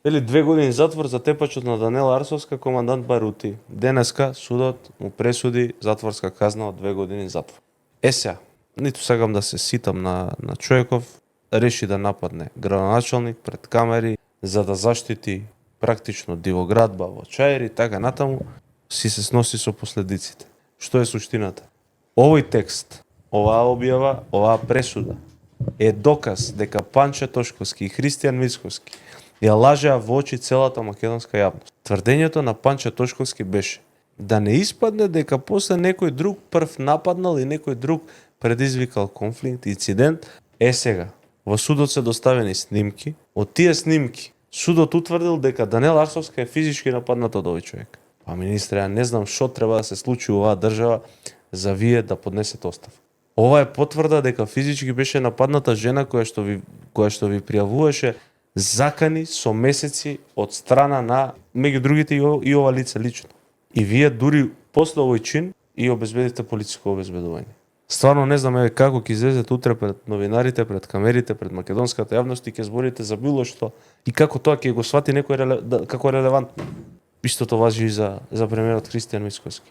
Вели 2 години затвор за тепачот на Данела Арсовска, командант Барути. Денеска судот му пресуди затворска казна од 2 години затвор. Сега, ниту сакам да се ситам на човеков, реши да нападне градоначалник пред камери за да заштити практично дивоградба во Чаир и така натаму, си се сноси со последиците. Што е суштината? Овој текст, оваа објава, оваа пресуда е доказ дека Панче Тошковски и Христијан Мицковски ја лажеа во очи целата македонска јавност. Тврдењето на Панче Тошковски беше да не испадне дека после некој друг прв нападнал и некој друг предизвикал конфликт, инцидент. Сега, во судот се доставени снимки. Од тие снимки, судот утврдил дека Данела Арсовска е физички нападната од овој човек. Па министре, ја не знам што треба да се случи во оваа држава за вие да поднесете оставка. Ова е потврда дека физички беше нападната жена која што ви пријавуваше закани со месеци од страна на меѓу другите и ова лице лично. И вие дури после овој чин и обезбедите полициско обезбедување. Стварно не знам како ќе излезете утре пред новинарите, пред камерите, пред македонската јавност и ќе зборите за било што и како тоа ќе го свати некој како релевантно. Истото важи и за премиерот Христијан Мицковски.